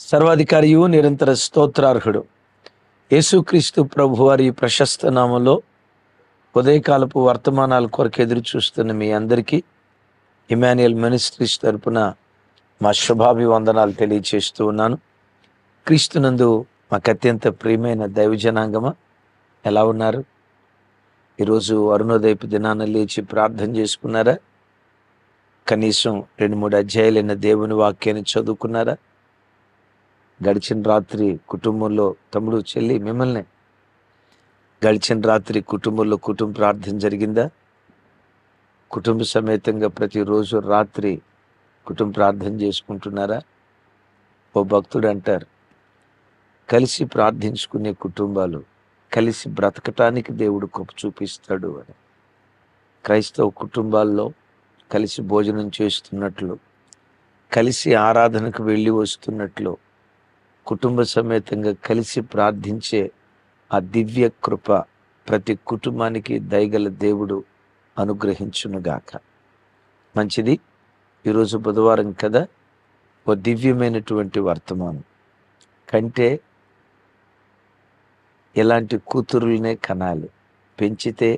సర్వాధికారియు నిరంతర స్తోత్రార్హుడు యేసుక్రీస్తు ప్రభువారి ప్రశస్త నామంలో ఉదయకాలపు వర్తమానాల కొరకు ఎదురు చూస్తున్న మీ అందరికీ ఇమాన్యుయల్ మినిస్ట్రీస్ తరపున మా శుభాభివందనాలు తెలియచేస్తూ ఉన్నాను. క్రీస్తునందు మాకు అత్యంత ప్రియమైన దైవజనాంగమా, ఎలా ఉన్నారు? ఈరోజు అరుణోదయపు దినాన లేచి ప్రార్థన చేసుకున్నారా? కనీసం 2-3 అధ్యాయులైన దేవుని వాక్యాన్ని చదువుకున్నారా? గడిచిన రాత్రి కుటుంబంలో తమ్ముడు చెల్లి మిమ్మల్ని గడిచిన రాత్రి కుటుంబంలో కుటుంబ ప్రార్థన జరిగిందా? కుటుంబ సమేతంగా ప్రతిరోజు రాత్రి కుటుంబ ప్రార్థన చేసుకుంటున్నారా? ఓ భక్తుడు అంటారు, కలిసి ప్రార్థించుకునే కుటుంబాలు కలిసి బ్రతకటానికి దేవుడు కృప చూపిస్తాడు అని. క్రైస్తవ కుటుంబాల్లో కలిసి భోజనం చేస్తున్నట్లు, కలిసి ఆరాధనకు వెళ్ళి వస్తున్నట్లు, కుటుంబ సమేతంగా కలిసి ప్రార్థించే ఆ దివ్య కృప ప్రతి కుటుంబానికి దయగల దేవుడు అనుగ్రహించునుగాక. మంచిది. ఈరోజు బుధవారం కదా, ఓ దివ్యమైనటువంటి వర్తమానం. కంటే ఎలాంటి కూతురులనే కనాలి, పెంచితే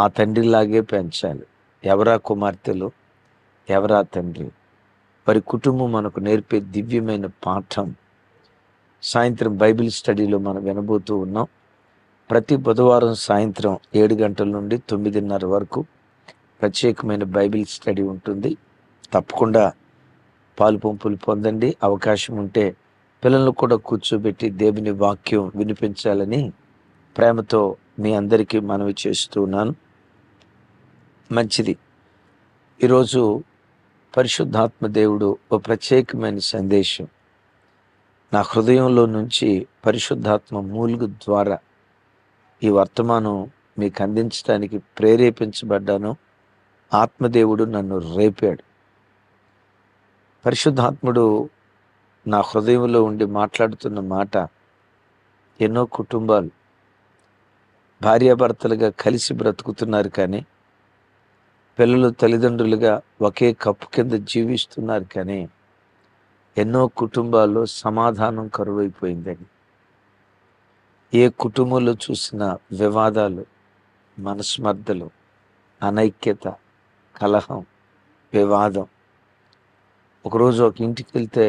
ఆ తండ్రిలాగే పెంచాలి. ఎవరా కుమార్తెలు, ఎవరా తండ్రి? వారి కుటుంబం మనకు నేర్పే దివ్యమైన పాఠం సాయంత్రం బైబిల్ స్టడీలో మనం వినబోతూ ఉన్నాం. ప్రతి బుధవారం సాయంత్రం 7 గంటల నుండి 9:30 వరకు ప్రత్యేకమైన బైబిల్ స్టడీ ఉంటుంది. తప్పకుండా పాలు పంపులు పొందండి. అవకాశం ఉంటే పిల్లలను కూడా కూర్చోబెట్టి దేవుని వాక్యం వినిపించాలని ప్రేమతో మీ అందరికీ మనవి చేస్తూ ఉన్నాను. మంచిది. ఈరోజు పరిశుద్ధాత్మ దేవుడు ఓ ప్రత్యేకమైన సందేశం నా హృదయంలో నుంచి పరిశుద్ధాత్మ మూలుగు ద్వారా ఈ వర్తమానం మీకు అందించడానికి ప్రేరేపించబడ్డాను. ఆత్మదేవుడు నన్ను రేపాడు. పరిశుద్ధాత్ముడు నా హృదయంలో ఉండి మాట్లాడుతున్న మాట, ఎన్నో కుటుంబాలు భార్యాభర్తలుగా కలిసి బ్రతుకుతున్నారు, కానీ పిల్లలు తల్లిదండ్రులుగా ఒకే కప్పు కింద జీవిస్తున్నారు, కానీ ఎన్నో కుటుంబాల్లో సమాధానం కరువైపోయిందని. ఏ కుటుంబంలో చూసినా వివాదాలు, మనస్మర్ధలు, అనైక్యత, కలహం, వివాదం. ఒకరోజు ఒక ఇంటికి వెళ్తే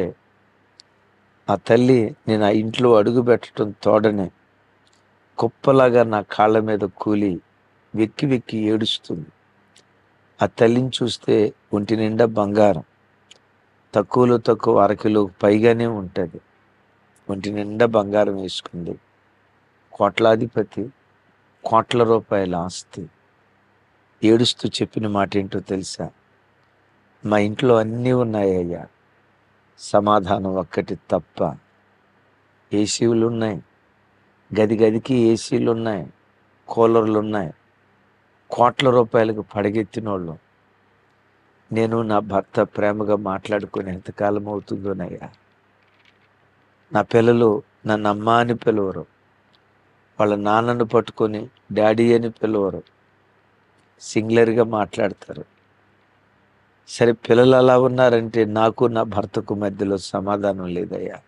ఆ తల్లి, నేను ఆ ఇంట్లో అడుగు పెట్టడం తోడనే కుప్పలాగా నా కాళ్ళ మీద కూలి వెక్కి వెక్కి ఏడుస్తుంది. ఆ తల్లిని చూస్తే ఒంటి నిండా బంగారం, తక్కువలో తక్కువ 1/2 కిలోకు పైగానే ఉంటుంది. ఒంటి నిండా బంగారం వేసుకుంది. కోట్లాధిపతి, కోట్ల రూపాయల ఆస్తి. ఏడుస్తూ చెప్పిన మాట ఏంటో తెలుసా? మా ఇంట్లో అన్నీ ఉన్నాయ్యా, సమాధానం ఒక్కటి తప్ప. ఏసీలు ఉన్నాయి, గది గదికి ఏసీలు ఉన్నాయి, కూలర్లు ఉన్నాయి, కోట్ల రూపాయలకు పడగెత్తిన వాళ్ళు. నేను నా భర్త ప్రేమగా మాట్లాడుకుని ఎంతకాలం అవుతుందోనయ్యా. నా పిల్లలు నన్ను అమ్మ అని పిలవరు, వాళ్ళ నాన్నను పట్టుకొని డాడీ అని పిలవరు, సింగులర్గా మాట్లాడతారు. సరే, పిల్లలు అలా ఉన్నారంటే నాకు నా భర్తకు మధ్యలో సమాధానం లేదయ్యా.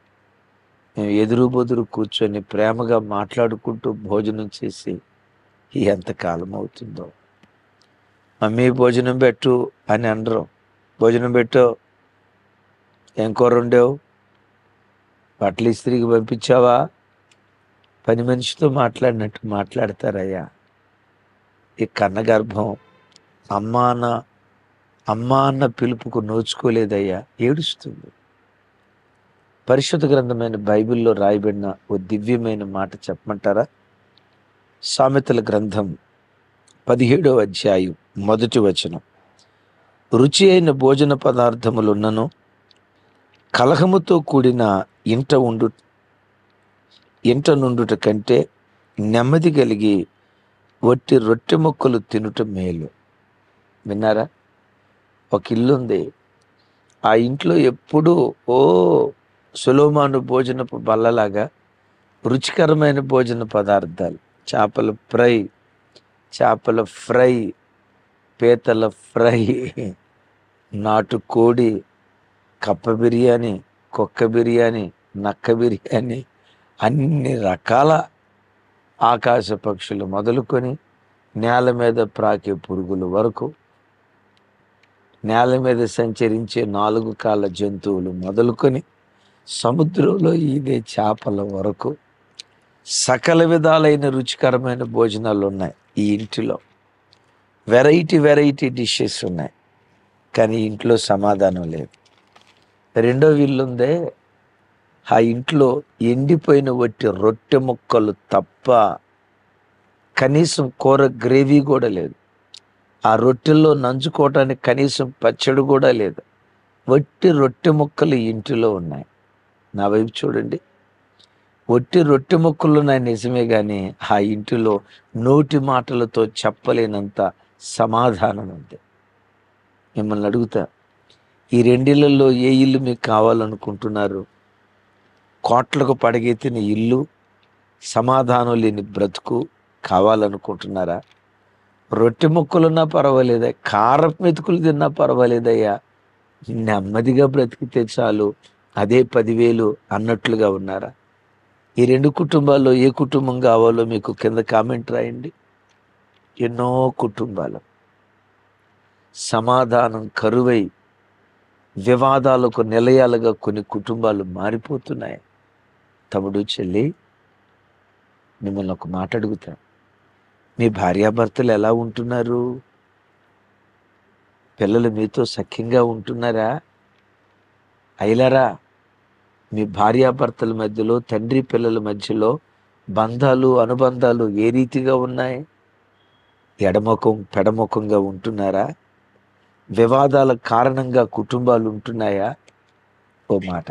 మేము ఎదురు బొదురు కూర్చొని ప్రేమగా మాట్లాడుకుంటూ భోజనం చేసి ఎంతకాలం అవుతుందో. మమ్మీ భోజనం పెట్టు అని అనరు. భోజనం పెట్టు, ఏం కూర వండావు, బట్టలు ఇస్త్రీకి పంపించావా, పని మనిషితో మాట్లాడినట్టు మాట్లాడతారయ్యా. ఈ కన్నగర్భం అమ్మా అన్న పిలుపుకు నోచుకోలేదయ్యా, ఏడుస్తుంది. పరిశుద్ధ గ్రంథమైన బైబిల్లో రాయబడిన ఓ దివ్యమైన మాట చెప్పమంటారా? సామెతల గ్రంథం 17వ అధ్యాయం 1వ వచనం. రుచి అయిన భోజన పదార్థములున్నను కలహముతో కూడిన ఇంట నుండుట కంటే నెమ్మది కలిగి వట్టి రొట్టె ముక్కలు తినుట మేలు. విన్నారా? ఒక ఇల్లు ఉంది. ఆ ఇంట్లో ఎప్పుడూ సొలొమోను భోజనపు బల్లలాగా రుచికరమైన భోజన పదార్థాలు, చేపల ఫ్రై, పీతల ఫ్రై, నాటుకోడి, కప్ప బిర్యానీ, కుక్క బిర్యానీ, నక్క బిర్యానీ, అన్ని రకాల ఆకాశ పక్షులు మొదలుకొని నేల మీద ప్రాకే పురుగుల వరకు, నేల మీద సంచరించే 4 కాళ్ళ జంతువులు మొదలుకొని సముద్రంలో ఈదే చేపల వరకు సకల విధాలైన రుచికరమైన భోజనాలు ఉన్నాయి ఈ ఇంటిలో. వెరైటీ డిషెస్ ఉన్నాయి. కానీ ఇంట్లో సమాధానం లేదు. రెండో ఇల్లుందే, ఆ ఇంట్లో ఎండిపోయిన వట్టి రొట్టె ముక్కలు తప్ప కనీసం కూర గ్రేవీ కూడా లేదు. ఆ రొట్టెల్లో నంచుకోవటానికి కనీసం పచ్చడి కూడా లేదు. వట్టి రొట్టె ముక్కలు ఇంటిలో ఉన్నాయి. నా వైపు చూడండి. వట్టి రొట్టె ముక్కలు ఉన్నాయి నిజమే, కానీ ఆ ఇంటిలో నోటి మాటలతో చెప్పలేనంత సమాధానం ఉంది. మిమ్మల్ని అడుగుతా, ఈ రెండిళ్లలో ఏ ఇల్లు మీకు కావాలనుకుంటున్నారు? కోట్లకు పడగెత్తిన ఇల్లు, సమాధానం లేని బ్రతుకు కావాలనుకుంటున్నారా? రొట్టె ముక్కలున్నా పర్వాలేదా, కారపు మెతుకులు తిన్నా పర్వాలేదయ్యా, నెమ్మదిగా బ్రతికితే చాలు, అదే 10,000 అన్నట్లుగా ఉన్నారా? ఈ 2 కుటుంబాల్లో ఏ కుటుంబం కావాలో మీకు కింద కామెంట్ రాయండి. ఎన్నో కుటుంబాలు సమాధానం కరువై వివాదాలకు నిలయాలుగా కొన్ని కుటుంబాలు మారిపోతున్నాయి. తమ్ముడు, చెల్లి, మిమ్మల్ని ఒక మాట అడుగుతా. మీ భార్యాభర్తలు ఎలా ఉంటున్నారు? పిల్లలు మీతో సఖ్యంగా ఉంటున్నారా? అయిలారా, మీ భార్యాభర్తల మధ్యలో, తండ్రి పిల్లల మధ్యలో బంధాలు, అనుబంధాలు ఏ రీతిగా ఉన్నాయి? ఎడముఖం పెడముఖంగా ఉంటున్నారా? వివాదాల కారణంగా కుటుంబాలు ఉంటున్నాయా? ఓ మాట,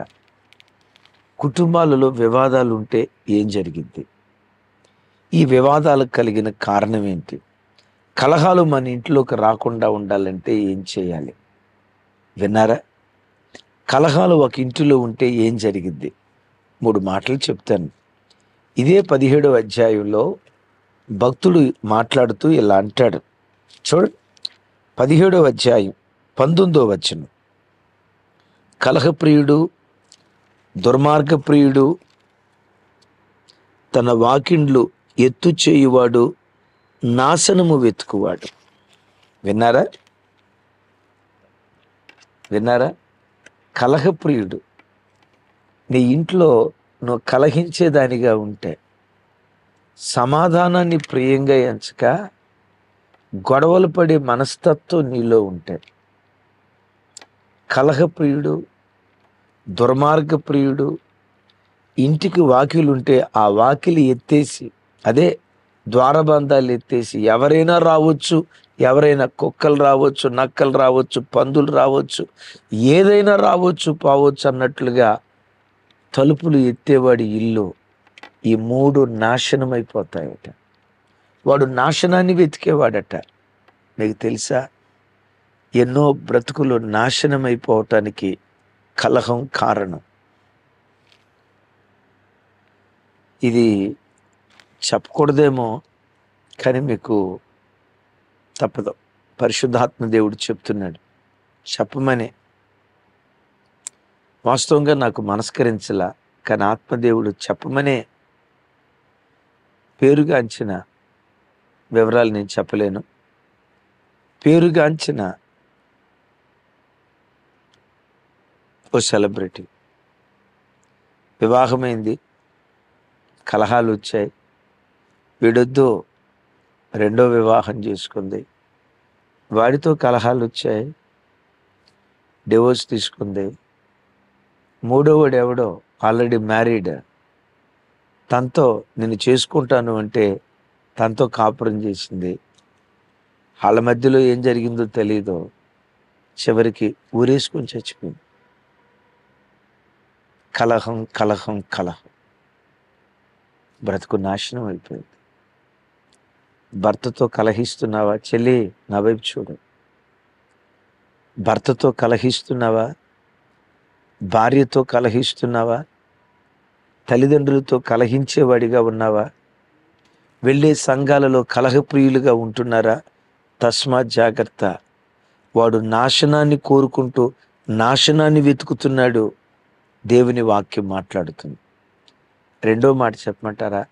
కుటుంబాలలో వివాదాలు ఉంటే ఏం జరిగింది? ఈ వివాదాలకు కలిగిన కారణం ఏంటి? కలహాలు మన ఇంట్లోకి రాకుండా ఉండాలంటే ఏం చేయాలి? విన్నారా? కలహాలు ఒక ఇంటిలో ఉంటే ఏం జరిగింది? 3 మాటలు చెప్తాను. ఇదే 17వ అధ్యాయంలో భక్తుడు మాట్లాడుతూ ఇలా అంటాడు. చూడండి, 17వ అధ్యాయం 19వ వచనం. కలహప్రియుడు, దుర్మార్గప్రియుడు, తన వాకిండ్లు ఎత్తు చేయువాడు, నాశనము వెతుకువాడు. విన్నారా? కలహప్రియుడు. నీ ఇంట్లో నువ్వు కలహించేదానిగా ఉంటే, సమాధానాన్ని ప్రియంగా ఎంచక గొడవలు పడే మనస్తత్వం నీలో ఉంటే, కలహప్రియుడు, దుర్మార్గప్రియుడు, ఇంటికి వాకిలుంటే ఆ వాకిలి ఎత్తేసి, అదే ద్వారబంధాలు ఎత్తేసి, ఎవరైనా రావచ్చు, ఎవరైనా కుక్కలు రావచ్చు, నక్కలు రావచ్చు, పందులు రావచ్చు, ఏదైనా రావచ్చు పోవచ్చు అన్నట్లుగా తలుపులు ఎత్తేవాడి ఇల్లు ఈ 3 నాశనం అయిపోతాయట. వాడు నాశనాన్ని వెతికేవాడట. మీకు తెలుసా, ఎన్నో బ్రతుకులు నాశనం అయిపోవటానికి కలహం కారణం. ఇది చెప్పకూడదేమో, కానీ మీకు తప్పదు. పరిశుద్ధాత్మ దేవుడు చెప్తున్నాడు చెప్పమని. వాస్తవంగా నాకు మనస్కరించలా, కానీ ఆత్మదేవుడు చెప్పమనే. పేరుగాంచిన వివరాలు నేను చెప్పలేను. పేరుగాంచిన ఓ సెలబ్రిటీ వివాహమైంది, కలహాలు వచ్చాయి, వీడొద్దు, రెండో వివాహం చేసుకుంది, వాడితో కలహాలు వచ్చాయి, డివోర్స్ తీసుకుంది. మూడోవాడు ఎవడో ఆల్రెడీ మ్యారీడ్, తనతో నేను చేసుకుంటాను అంటే తనతో కాపురం చేసింది. వాళ్ళ మధ్యలో ఏం జరిగిందో తెలీదు, చివరికి ఊరేసుకొని చచ్చిపోయింది. కలహం కలహం కలహం, బ్రతుకు నాశనం అయిపోయింది. భర్తతో కలహిస్తున్నావా? చెల్లి, నా వైపు చూడు. భర్తతో కలహిస్తున్నావా? భార్యతో కలహిస్తున్నావా? తల్లిదండ్రులతో కలహించేవాడిగా ఉన్నావా? వెళ్ళే సంఘాలలో కలహప్రియులుగా ఉంటున్నారా? తస్మాత్ జాగ్రత్త. వాడు నాశనాన్ని కోరుకుంటూ నాశనాన్ని వెతుకుతున్నాడు. దేవుని వాక్యం మాట్లాడుతుంది. రెండో మాట చెప్పమంటారా?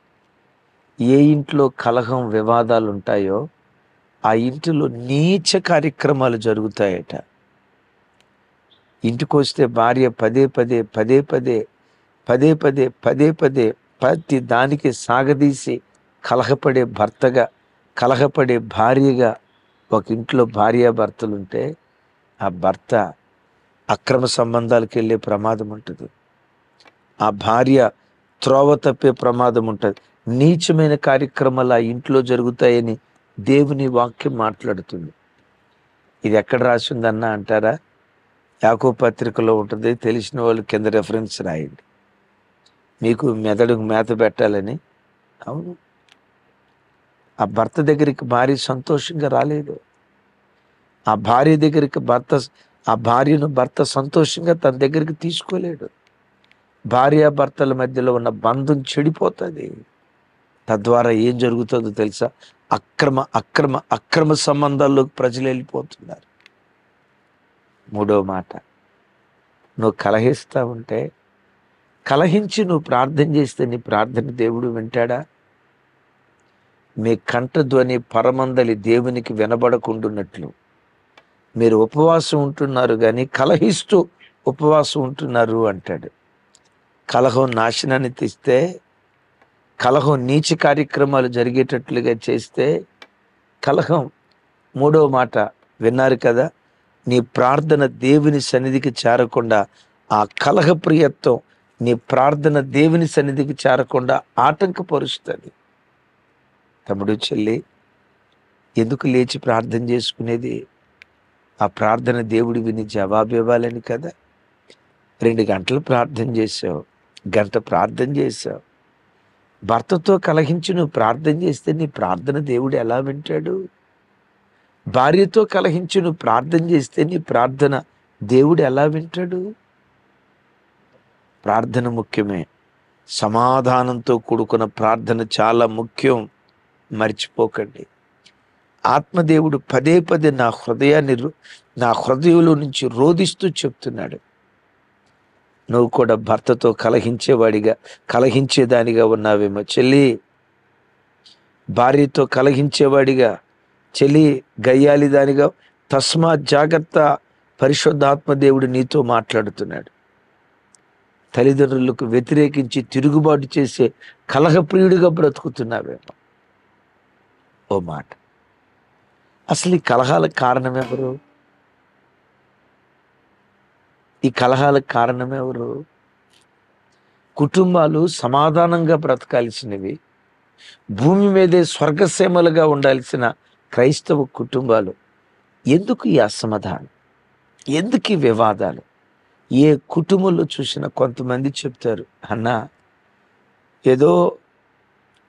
ఏ ఇంట్లో కలహం వివాదాలు ఉంటాయో ఆ ఇంటిలో నీచ కార్యక్రమాలు జరుగుతాయట. ఇంటికొస్తే భార్య పదే పదే పదే పదే పదే పదే పదే పదే ప్రతి దానికి సాగదీసి కలహపడే భర్తగా, కలహపడే భార్యగా ఒక ఇంట్లో భార్యాభర్తలుంటే ఆ భర్త అక్రమ సంబంధాలకు వెళ్ళే ప్రమాదం ఉంటుంది. ఆ భార్య త్రోవ తప్పే ప్రమాదం ఉంటుంది. నీచమైన కార్యక్రమాలు ఆ ఇంట్లో జరుగుతాయని దేవుని వాక్యం మాట్లాడుతుంది. ఇది ఎక్కడ రాసిందన్నా అంటారా? యాకోబు పత్రికలో ఉంటుంది. తెలిసిన వాళ్ళు కింద రెఫరెన్స్ రాయండి. మీకు మెదడుకు మేత పెట్టాలని. అవును, ఆ భర్త దగ్గరికి భార్య సంతోషంగా రాలేదు. ఆ భార్య దగ్గరికి ఆ భార్యను భర్త సంతోషంగా తన దగ్గరికి తీసుకోలేడు. భార్యాభర్తల మధ్యలో ఉన్న బంధం చెడిపోతుంది. తద్వారా ఏం జరుగుతుందో తెలుసా? అక్రమ అక్రమ అక్రమ సంబంధాల్లోకి ప్రజలు వెళ్ళిపోతున్నారు. మూడో మాట, నువ్వు కలహిస్తూ ఉంటే, కలహించి నువ్వు ప్రార్థన చేస్తే నీ ప్రార్థన దేవుడు వింటాడా? మీ కంఠధ్వని పరమందలి దేవునికి వినబడకుండున్నట్లు మీరు ఉపవాసం ఉంటున్నారు కానీ కలహిస్తూ ఉపవాసం ఉంటున్నారు అంటాడు. కలహం నాశనాన్ని తెస్తే, కలహం నీచ కార్యక్రమాలు జరిగేటట్లుగా చేస్తే, కలహం మూడో మాట విన్నారు కదా, నీ ప్రార్థన దేవుని సన్నిధికి చేరకుండా, ఆ కలహ ప్రియత్వం నీ ప్రార్థన దేవుని సన్నిధికి చేరకుండా ఆటంకపరుస్తుంది. తమ్ముడు, చెల్లి, ఎందుకు లేచి ప్రార్థన చేసుకునేది? ఆ ప్రార్థన దేవుడు విని జవాబు ఇవ్వాలని కదా. 2 గంటలు ప్రార్థన చేసావు, గంట ప్రార్థన చేసావు. భర్తతో కలహించి నువ్వు ప్రార్థన చేస్తే నీ ప్రార్థన దేవుడు ఎలా వింటాడు? భార్యతో కలహించి నువ్వు ప్రార్థన చేస్తే నీ ప్రార్థన దేవుడు ఎలా వింటాడు? ప్రార్థన ముఖ్యమే. సమాధానంతో కూడుకున్న ప్రార్థన చాలా ముఖ్యం. మర్చిపోకండి. ఆత్మదేవుడు పదే పదే నా హృదయంలో నుంచి రోదిస్తూ చెప్తున్నాడు. నువ్వు కూడా భర్తతో కలహించేదానిగా ఉన్నావేమో చెల్లి. భార్యతో కలహించేవాడిగా, చెల్లి గయ్యాలి దానిగా, తస్మాత్ జాగ్రత్త. పరిశుద్ధాత్మ దేవుడు నీతో మాట్లాడుతున్నాడు. తల్లిదండ్రులకు వ్యతిరేకించి తిరుగుబాటు చేసే కలహప్రియుడిగా బ్రతుకుతున్నావేమో. ఓ మాట, అసలు ఈ కలహాలకు కారణం ఎవరు? ఈ కలహాలకు కారణం ఎవరు? కుటుంబాలు సమాధానంగా బ్రతకాల్సినవి, భూమి మీదే స్వర్గసీమలుగా ఉండాల్సిన క్రైస్తవ కుటుంబాలు ఎందుకు ఈ అసమాధానం? ఎందుకు ఈ వివాదాలు? ఏ కుటుంబంలో చూసినా కొంతమంది చెప్తారు, అన్నా ఏదో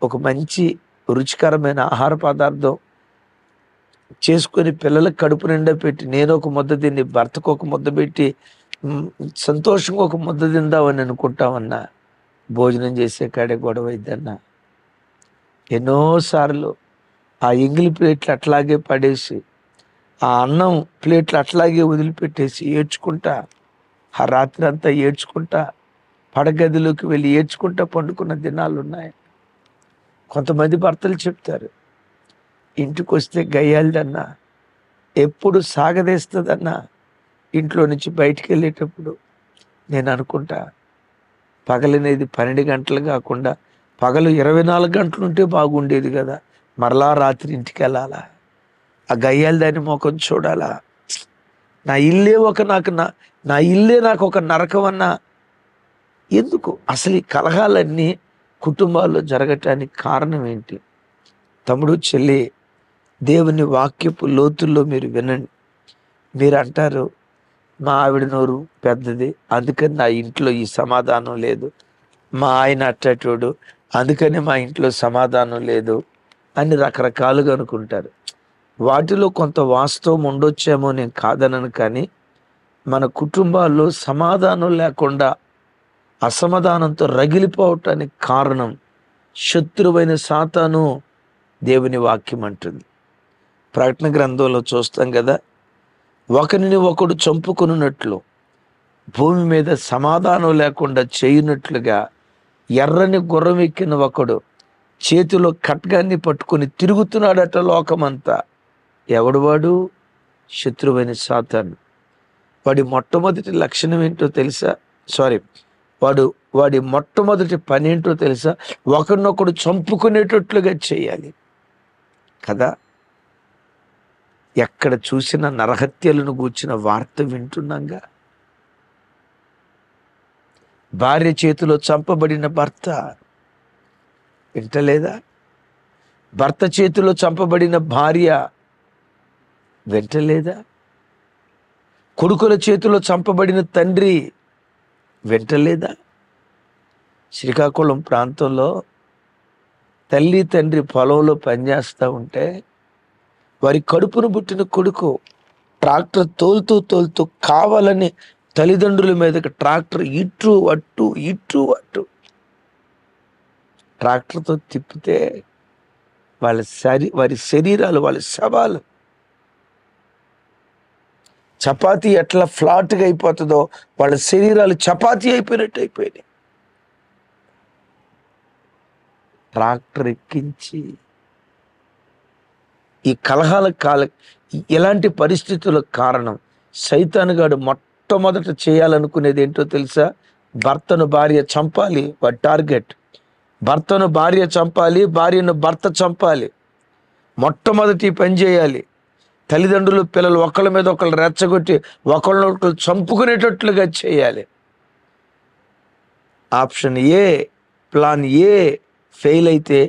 ఒక మంచి రుచికరమైన ఆహార పదార్థం చేసుకొని పిల్లలకు కడుపు నిండా పెట్టి, నేను ఒక ముద్ద తిని భర్తకు ఒక ముద్ద పెట్టి సంతోషంగా ఒక ముద్ద తిందామని అనుకుంటామన్నా, భోజనం చేసే కాడే గొడవ అయిద్దన్నా. ఎన్నోసార్లు ఆ ఎంగిలి ప్లేట్లు అట్లాగే పడేసి, ఆ అన్నం ప్లేట్లు అట్లాగే వదిలిపెట్టేసి ఏడ్చుకుంటా, ఆ రాత్రి అంతా ఏడ్చుకుంటా, పడగదిలోకి వెళ్ళి ఏడ్చుకుంటా పండుకున్న దినాలు ఉన్నాయి. కొంతమంది భర్తలు చెప్తారు, ఇంటికి వస్తే గయ్యాలదన్నా, ఎప్పుడు సాగదేస్తుందన్నా. ఇంట్లో నుంచి బయటికి వెళ్ళేటప్పుడు నేను అనుకుంటా, పగలనేది 12 గంటలు కాకుండా పగలు 24 గంటలు ఉంటే బాగుండేది కదా. మరలా రాత్రి ఇంటికి వెళ్ళాలా? ఆ గయ్యాలి దాని ముఖం చూడాలా? నా ఇల్లే నాకు ఒక నరకం అన్నా. ఎందుకు అసలు ఈ కలహాలన్నీ కుటుంబాల్లో జరగటానికి కారణం ఏంటి? తమ్ముడు, చెల్లి, దేవుని వాక్యపు లోతుల్లో మీరు వినండి. మీరు అంటారు, మా ఆవిడ నోరు పెద్దది అందుకని నా ఇంట్లో ఈ సమాధానం లేదు, మా ఆయన అట్టటోడు అందుకని మా ఇంట్లో సమాధానం లేదు అని రకరకాలుగా అనుకుంటారు. వాటిలో కొంత వాస్తవం ఉండొచ్చేమో, నేను కాదనను. కానీ మన కుటుంబాల్లో సమాధానం లేకుండా అసమాధానంతో రగిలిపోవటానికి కారణం శత్రువైన సాతాను. దేవుని వాక్యం అంటుంది. ప్రకటన గ్రంథంలో చూస్తాం కదా, ఒకరిని ఒకడు చంపుకొనున్నట్లు భూమి మీద సమాధానం లేకుండా చేయనట్లుగా ఎర్రని గుర్రం ఎక్కిన ఒకడు చేతిలో ఖడ్గాన్ని పట్టుకొని తిరుగుతున్నాడట లోకమంతా. ఎవడు వాడు? శత్రువైన సాతాను. వాడి మొట్టమొదటి లక్షణం ఏంటో తెలుసా? వాడి మొట్టమొదటి పని ఏంటో తెలుసా? ఒకరినొకడు చంపుకునేటట్లుగా చేయాలి కదా. ఎక్కడ చూసిన నరహత్యలను గూర్చిన వార్త వింటున్నాగా. భార్య చేతిలో చంపబడిన భర్త వింటలేదా? భర్త చేతిలో చంపబడిన భార్య వింటలేదా? కొడుకుల చేతిలో చంపబడిన తండ్రి వింటలేదా? శ్రీకాకుళం ప్రాంతంలో తల్లి తండ్రి పొలంలో పనిచేస్తూ ఉంటే వారి కడుపును పుట్టిన కొడుకు ట్రాక్టర్ తోలుతూ కావాలని తల్లిదండ్రుల మీదకి ట్రాక్టర్ ఇటు అట్టు ట్రాక్టర్తో తిప్పితే వారి శరీరాలు, వాళ్ళ శవాలు చపాతీ ఎట్లా ఫ్లాట్గా అయిపోతుందో వాళ్ళ శరీరాలు చపాతీ అయిపోయినట్టు అయిపోయినాయి. ట్రాక్టర్ ఎక్కించి ఈ కలహాల ఇలాంటి పరిస్థితులకు కారణం సైతానుగాడు మొట్టమొదట చేయాలనుకునేది ఏంటో తెలుసా? భర్తను భార్య చంపాలి. వాడి టార్గెట్ భర్తను భార్య చంపాలి, భార్యను భర్త చంపాలి. మొట్టమొదటి పని చేయాలి. తల్లిదండ్రులు పిల్లలు ఒకళ్ళ మీద ఒకళ్ళు రెచ్చగొట్టి ఒకళ్ళనొకళ్ళు చంపుకునేటట్లుగా చేయాలి. Option A, plan A fail అయితే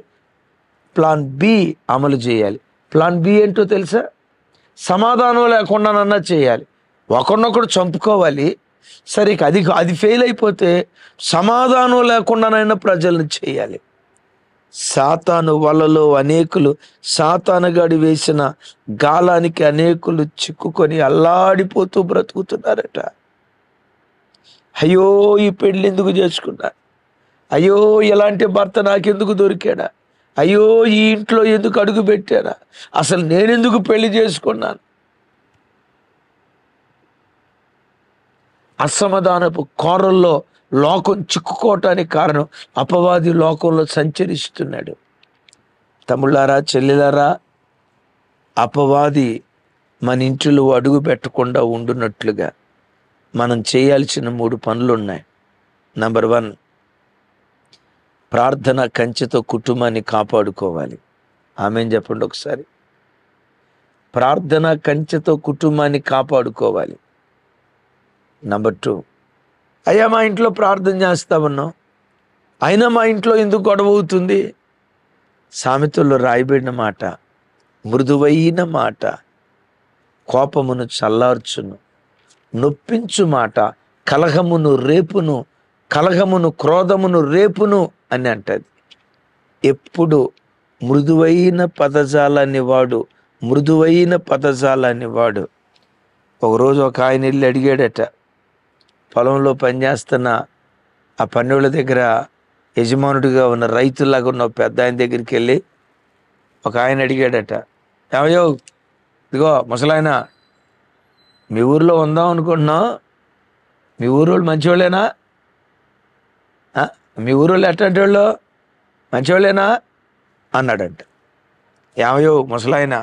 ప్లాన్ బి అమలు చేయాలి. ప్లాన్ బి ఏంటో తెలుసా? సమాధానం లేకుండానన్నా చేయాలి. ఒకరినొకడు చంపుకోవాలి. సరే, అది ఫెయిల్ అయిపోతే సమాధానం లేకుండానైనా ప్రజలను చేయాలి. సాతాను వలలో అనేకులు, సాతానుగాడి వేసిన గాలానికి అనేకులు చిక్కుకొని అల్లాడిపోతూ బ్రతుకుతున్నారట. అయ్యో, ఈ పెళ్ళి ఎందుకు చేసుకున్నా? అయ్యో, ఎలాంటి భర్త నాకెందుకు దొరికాడా? అయ్యో, ఈ ఇంట్లో ఎందుకు అడుగు పెట్టానా? అసలు నేనెందుకు పెళ్లి చేసుకున్నాను? అసమాధానపు కోరల్లో లోకం చిక్కుకోవటానికి కారణం అపవాది లోకంలో సంచరిస్తున్నాడు. తమ్ముళ్ళారా, చెల్లెలారా, అపవాది మన ఇంటిలో అడుగు పెట్టకుండా ఉండునట్లుగా మనం చేయాల్సిన 3 పనులు ఉన్నాయి. నంబర్ 1, ప్రార్థన కంచెతో కుటుంబాన్ని కాపాడుకోవాలి. ఆమేన్ చెప్పండి ఒకసారి. ప్రార్థన కంచెతో కుటుంబాన్ని కాపాడుకోవాలి. నంబర్ 2, అయ్యా మా ఇంట్లో ప్రార్థన చేస్తామన్నాం, అయినా మా ఇంట్లో ఎందుకు గొడవ అవుతుంది? సామెతల్లో రాయబడిన మాట, మృదువైన మాట కోపమును చల్లార్చును, నొప్పించు మాట కలహమును రేపును, కలహమును క్రోధమును రేపును అని అంటది. ఎప్పుడు మృదువైన పదజాలాన్ని వాడు. ఒకరోజు ఒక ఆయన వెళ్ళి అడిగాడట, పొలంలో పనిచేస్తున్న ఆ పన్నోళ్ళ దగ్గర యజమానుడిగా ఉన్న రైతులాగా ఉన్న పెద్ద ఆయన దగ్గరికి వెళ్ళి ఒక ఆయన అడిగాడట, ఏమయ్యో, ఇదిగో ముసలాయన, మీ ఊర్లో ఉందాం అనుకుంటున్నాం, మీ ఊరోళ్ళు మంచివాళ్ళేనా? మీ ఊరోళ్ళు ఎట్లాంటి వాళ్ళు, మంచివాళ్ళేనా అన్నాడంట. ఏమయ్యో ముసలాయన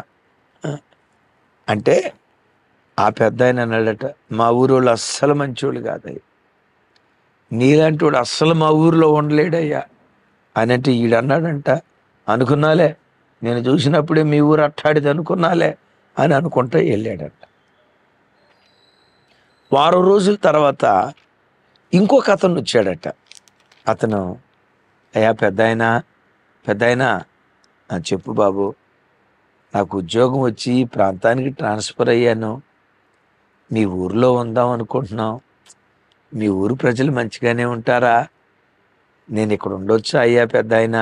అంటే ఆ పెద్ద ఆయన అన్నాడట, మా ఊరోళ్ళు అస్సలు మంచివాళ్ళు కాదయ్యా, నీలాంటి వాడు అస్సలు మా ఊరిలో ఉండలేడయ్యా అని అంటే ఈడన్నాడంట, అనుకున్నాలే, నేను చూసినప్పుడే మీ ఊరు అట్టాడిది అనుకున్నాలే అని అనుకుంటా వెళ్ళాడంట. వారం రోజుల తర్వాత ఇంకొక అతను వచ్చాడట. అతను, అయ్యా పెద్దాయనా చెప్పు బాబు, నాకు ఉద్యోగం వచ్చి ఈ ప్రాంతానికి ట్రాన్స్ఫర్ అయ్యాను, మీ ఊరిలో ఉందాం అనుకుంటున్నాం, మీ ఊరు ప్రజలు మంచిగానే ఉంటారా? నేను ఇక్కడ ఉండొచ్చా అయ్యా పెద్దాయన?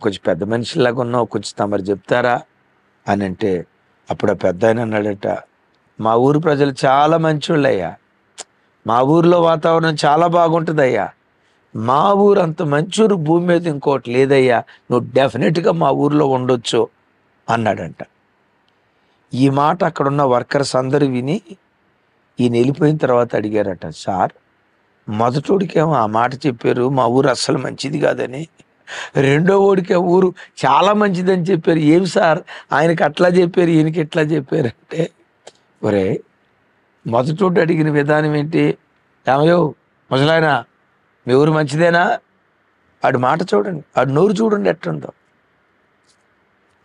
కొంచెం పెద్ద మనిషిలాగా ఉన్నావు, కొంచెం తమరు చెప్తారా అని అంటే అప్పుడు ఆ పెద్ద ఆయన అన్నాడట, మా ఊరు ప్రజలు చాలా మంచోళ్ళయ్యా, మా ఊరిలో వాతావరణం చాలా బాగుంటుందయ్యా, మా ఊరు అంత మంచూరు భూమి మీద ఇంకోటి లేదయ్యా, నువ్వు డెఫినెట్గా మా ఊరిలో ఉండొచ్చు అన్నాడంట. ఈ మాట అక్కడున్న వర్కర్స్ అందరూ విని ఈయన వెళ్ళిపోయిన తర్వాత అడిగారట, సార్ మొదటోడికేమో ఆ మాట చెప్పారు, మా ఊరు అస్సలు మంచిది కాదని. రెండో ఓడికే ఊరు చాలా మంచిదని చెప్పారు. ఏమి సార్ ఆయనకి అట్లా చెప్పారు, ఈయనకి ఎట్లా చెప్పారు అంటే, ఒరే మొదటోడు అడిగిన విధానం ఏంటి? ఏమయ్యో ముసలాయన మీ ఊరు మంచిదేనా? ఆడు మాట చూడండి, ఆడు నోరు చూడండి ఎట్టుందో.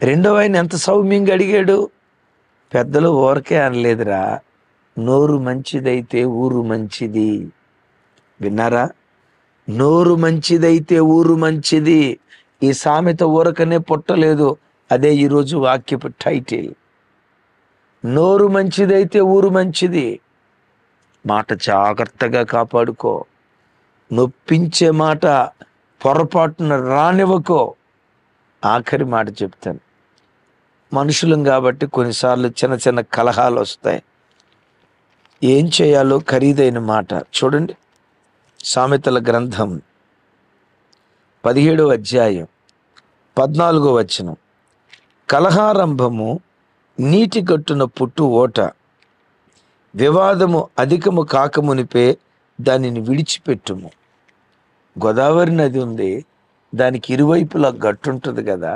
రెండో ఆయన ఎంత సౌమ్యంగా అడిగాడు. పెద్దలు ఊరకే అనలేదురా, నోరు మంచిదైతే ఊరు మంచిది. విన్నారా? నోరు మంచిదైతే ఊరు మంచిది. ఈ సామెత ఊరకనే పుట్టలేదు, అదే ఈరోజు వాక్యపు టైటిల్. నోరు మంచిదైతే ఊరు మంచిది. మాట జాగ్రత్తగా కాపాడుకో. నొప్పించే మాట పొరపాటున రానివ్వకో. ఆఖరి మాట చెప్తాను, మనుషులం కాబట్టి కొన్నిసార్లు చిన్న చిన్న కలహాలు వస్తాయి. ఏం చేయాలో ఖరీదైన మాట చూడండి. సామెతల గ్రంథం 17వ అధ్యాయం 14వ వచనం. కలహారంభము నీటి గట్టున పుట్టు ఓట, వివాదము అధికము కాకమునిపే దానిని విడిచిపెట్టుము. గోదావరి నది ఉంది, దానికి ఇరువైపులా గట్టు ఉంటుంది కదా.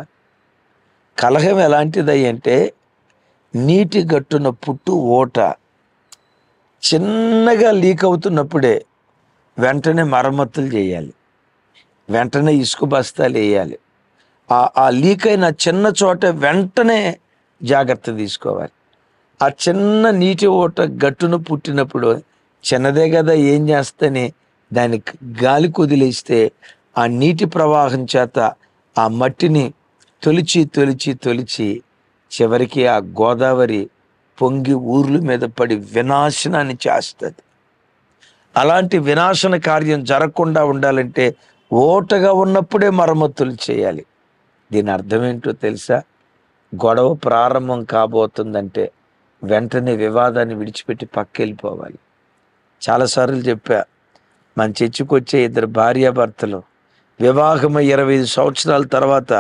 కలహం ఎలాంటిది అంటే నీటి గట్టున పుట్టు ఓట. చిన్నగా లీక్ అవుతున్నప్పుడే వెంటనే మరమ్మతులు చేయాలి, వెంటనే ఇసుక బస్తాలు వేయాలి. ఆ లీక్ అయిన చిన్న చోట వెంటనే జాగ్రత్త తీసుకోవాలి. ఆ చిన్న నీటి ఓట గట్టును పుట్టినప్పుడు చిన్నదే కదా, ఏం చేస్తని దానికి గాలి కుదిలేస్తే ఆ నీటి ప్రవాహం చేత ఆ మట్టిని తొలిచి తొలిచి తొలిచి చివరికి ఆ గోదావరి పొంగి ఊర్ల మీద పడి వినాశనాన్ని చేస్తుంది. అలాంటి వినాశన కార్యం జరగకుండా ఉండాలంటే ఓటగా ఉన్నప్పుడే మరమ్మతులు చేయాలి. దీని అర్థం ఏంటో తెలుసా? గొడవ ప్రారంభం కాబోతుందంటే వెంటనే వివాదాన్ని విడిచిపెట్టి పక్కెళ్ళిపోవాలి. చాలాసార్లు చెప్పా, మన చర్చికి వచ్చే 2 భార్యాభర్తలు వివాహమై 25 సంవత్సరాల తర్వాత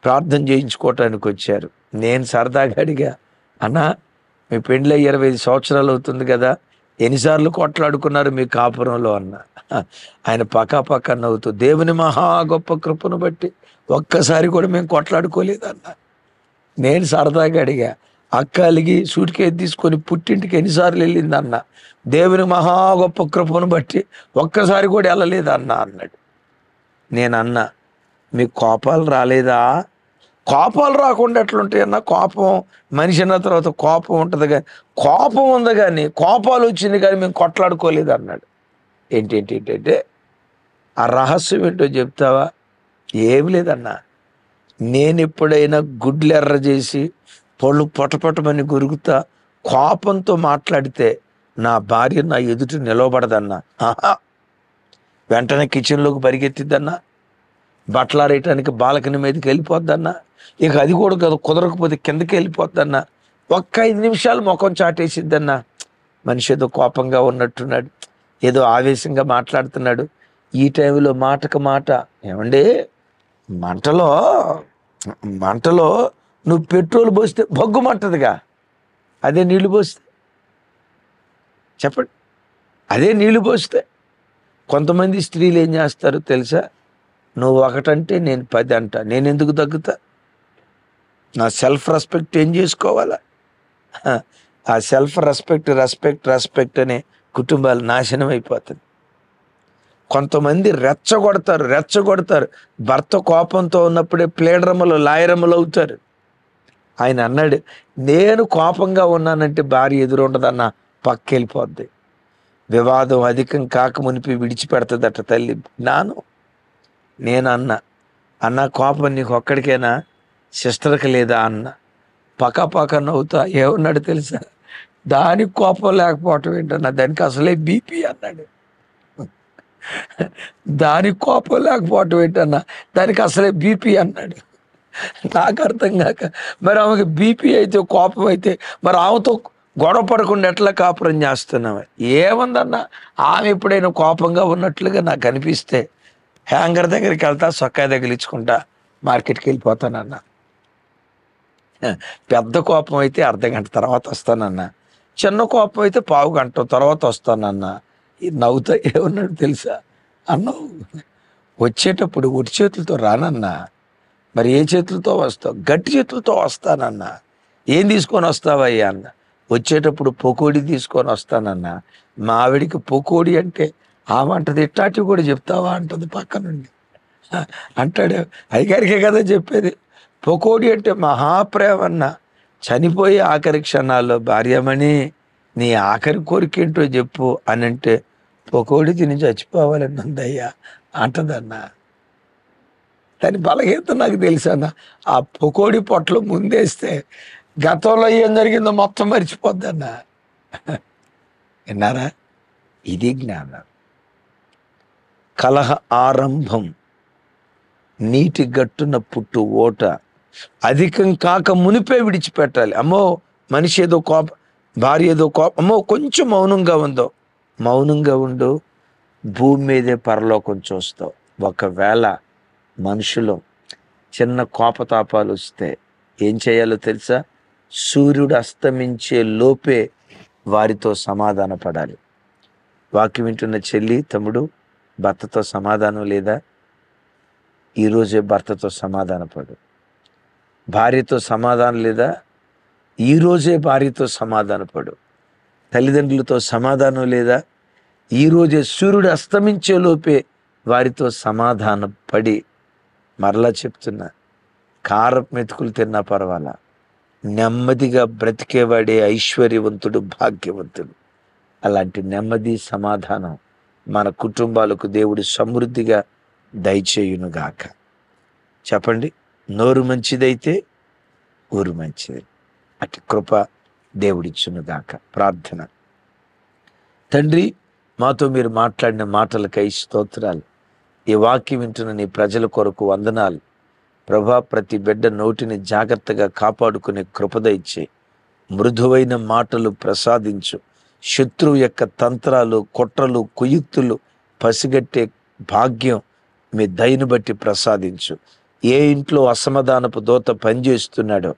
ప్రార్థన చేయించుకోవటానికి వచ్చారు. నేను సరదాగా అడిగా, అన్నా మీ పెండ్లై 25 సంవత్సరాలు అవుతుంది కదా, ఎన్నిసార్లు కొట్లాడుకున్నారు మీ కాపురంలో అన్న. ఆయన పక్కా నవ్వుతూ, దేవుని మహా గొప్ప కృపను బట్టి ఒక్కసారి కూడా మేము కొట్లాడుకోలేదన్న. నేను సరదాగా అడిగా, అక్క అలిగి సూట్ కేసు తీసుకొని పుట్టింటికి ఎన్నిసార్లు వెళ్ళిందన్న. దేవుని మహా గొప్ప కృపను బట్టి ఒక్కసారి కూడా వెళ్ళలేదన్న అన్నాడు. నేనన్నా, మీకు కోపాలు రాలేదా? కోపాలు రాకుండా ఎట్లుంటాయన్నా? కోపం మనిషి అన్న తర్వాత కోపం ఉంటుంది, కానీ కోపం ఉంది కానీ కోపాలు వచ్చింది కానీ మేము కొట్లాడుకోలేదు అన్నాడు. ఏంటంటే ఆ రహస్యం ఏంటో చెప్తావా? ఏమి లేదన్నా, నేను ఎప్పుడైనా గుడ్లు ఎర్ర చేసి పళ్ళు పొటపొటమని గురుగుతా కోపంతో మాట్లాడితే నా భార్య నా ఎదుట నిలవబడదన్నా. ఆహా, వెంటనే కిచెన్లోకి పరిగెత్తిద్దన్నా, బట్టలారేయటానికి బాల్కనీ మీదకి వెళ్ళిపోద్దన్నా, ఇక అది కూడా కదా కుదరకపోతే కిందకి వెళ్ళిపోద్దన్నా, ఒక్క 5 నిమిషాలు ముఖం చాటేసిద్దన్నా. మనిషి ఏదో కోపంగా ఉన్నట్టున్నాడు, ఏదో ఆవేశంగా మాట్లాడుతున్నాడు. ఈ టైంలో మాటకు మాట, ఏమండి మంటలో నువ్వు పెట్రోల్ పోస్తే బొగ్గుమంటదిగా, అదే నీళ్లు పోస్తే చెప్పండి, అదే నీళ్లు పోస్తే. కొంతమంది స్త్రీలు ఏం చేస్తారు తెలుసా? నువ్వు 1 అంటే నేను 10 అంట, నేను ఎందుకు తగ్గుతా? నా సెల్ఫ్ రెస్పెక్ట్ ఏం చేసుకోవాలా? ఆ సెల్ఫ్ రెస్పెక్ట్ అనే కుటుంబాలు నాశనం అయిపోతుంది. కొంతమంది రెచ్చగొడతారు. భర్త కోపంతో ఉన్నప్పుడే ప్లేడరమ్మలు లాయరమ్మలు అవుతారు. ఆయన అన్నాడు, నేను కోపంగా ఉన్నానంటే భార్య ఎదురుండదన్న, పక్కెళ్ళిపోద్ది. వివాదం అధికం కాకమునిపి విడిచిపెడతదట తల్లి. నేను అన్న కోపం నీకు ఒక్కడికేనా, సిస్టర్కి లేదా అన్న. పక్క నవ్వుతా ఏమన్నాడు తెలుసా? దానికి కోపం లేకపోవటం ఏంటన్నా, దానికి అసలే బీపీ అన్నాడు. దానికి కోపం లేకపోవటం ఏంటన్నా, దానికి అసలే బీపీ అన్నాడు. నాకు అర్థం కాక, మరి ఆమెకి బీపీ అయితే కోపం అయితే మరి ఆమెతో గొడవ పడకుండా ఎట్లా కాపురం చేస్తున్నావు? ఏముందన్నా, ఆమె ఎప్పుడైనా కోపంగా ఉన్నట్లుగా నాకు అనిపిస్తే హ్యాంగర్ దగ్గరికి వెళ్తా, సొక్కాయ తగిలించుకుంటా మార్కెట్కి వెళ్ళిపోతానన్నా. పెద్ద కోపం అయితే అర్ధ గంట తర్వాత వస్తానన్నా. చిన్న కోపం అయితే పావు గంట తర్వాత వస్తానన్నా. ఈ నవ్వుతా ఏమన్నాడు తెలుసా? అన్నావు వచ్చేటప్పుడు ఒట్టి చేతులతో రానన్నా. మరి ఏ చేతులతో వస్తావు? గట్టి చేతులతో వస్తానన్నా. ఏం తీసుకొని వస్తావయ్యా అన్న. వచ్చేటప్పుడు పకోడీ తీసుకొని వస్తానన్నా. మా ఆవిడికి పకోడీ అంటే ఆమంటది, ఇట్టాటి కూడా చెప్తావా అంటది పక్క నుండి. అంటాడు, అయ్యగారికే కదా చెప్పేది. పకోడీ అంటే మహాప్రేమన్న. చనిపోయి ఆఖరి క్షణాల్లో భార్యమణి నీ ఆఖరి కోరికేంటో చెప్పు అని అంటే, పకోడీ తిని చచ్చిపోవాలని ఉందయ్యా అంటదన్నా. దాని బలహీనత నాకు తెలుసన్న. ఆ పకోడీ పొట్టలు ముందేస్తే గతంలో ఏం జరిగిందో మొత్తం మర్చిపోద్దన్నా. విన్నారా? ఇది జ్ఞానం. కలహ ఆరంభం నీటి గట్టున పుట్టు ఓట, అధికం కాక మునిపే విడిచిపెట్టాలి. అమ్మో మనిషి ఏదో కోప, భార్య ఏదో కోప, అమ్మో కొంచెం మౌనంగా ఉండు, భూమి మీదే పరలోకం చూస్తావు. ఒకవేళ మనుషులు చిన్న కోపతాపాలు వస్తే ఏం చేయాలో తెలుసా? సూర్యుడు అస్తమించే లోపే వారితో సమాధాన పడాలి. వాక్యం వింటున్న చెల్లి, తమ్ముడు, భర్తతో సమాధానం లేదా? ఈరోజే భర్తతో సమాధానపడు. భార్యతో సమాధానం లేదా? ఈరోజే భార్యతో సమాధానపడు. తల్లిదండ్రులతో సమాధానం లేదా? ఈరోజే సూర్యుడు అస్తమించే లోపే వారితో సమాధాన పడి, మరలా చెప్తున్నా, కారపు మెతుకులు తిన్నా పర్వాలా, నెమ్మదిగా బ్రతికేవాడే ఐశ్వర్యవంతుడు, భాగ్యవంతుడు. అలాంటి నెమ్మది, సమాధానం మన కుటుంబాలకు దేవుడు సమృద్ధిగా దయచేయునుగాక. చెప్పండి, నోరు మంచిదైతే ఊరు మంచిది. అటు కృప దేవుడిచ్చునుగాక. ప్రార్థన. తండ్రి, మాతో మీరు మాట్లాడిన మాటలకై స్తోత్రాలు. ఈ వాక్యం వింటున్న నీ ప్రజల కొరకు వందనాలు ప్రభా. ప్రతి బిడ్డ నోటిని జాగ్రత్తగా కాపాడుకునే కృపద ఇచ్చే, మృదువైన మాటలు ప్రసాదించు. శత్రువు యొక్క తంత్రాలు, కుట్రలు, కుయుక్తులు పసిగట్టే భాగ్యం మీ దయను బట్టి ప్రసాదించు. ఏ ఇంట్లో అసమాధానపు దోత పనిచేస్తున్నాడో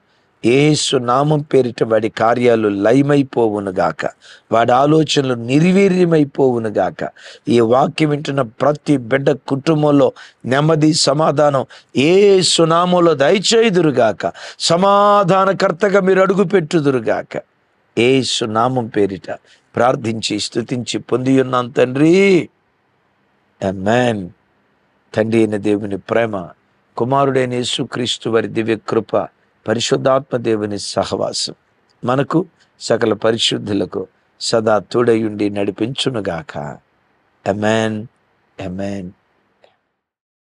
యేసు నామం పేరిట వాడి కార్యాలు లయమైపోవునుగాక, వాడి ఆలోచనలు నిర్వీర్యమైపోవునుగాక. ఈ వాక్యం వింటున్న ప్రతి బిడ్డ కుటుంబంలో నెమ్మది, సమాధానం యేసు నామంలో దయచేయుదురుగాక. సమాధానకర్తగా మీరు అడుగు పెట్టుదురుగాక. యేసు నామం పేరిట ప్రార్థించి స్తుతించి పొంది ఉన్నాం తండ్రి. ఆమేన్. తండ్రి అయిన దేవుని ప్రేమ, కుమారుడైన యేసుక్రీస్తు వారి దివ్య కృప, పరిశుద్ధాత్మ దేవుని సహవాసం మనకు సకల పరిశుద్ధులకు సదా తోడయుండి నడిపించునుగాక. ఆమేన్, ఆమేన్,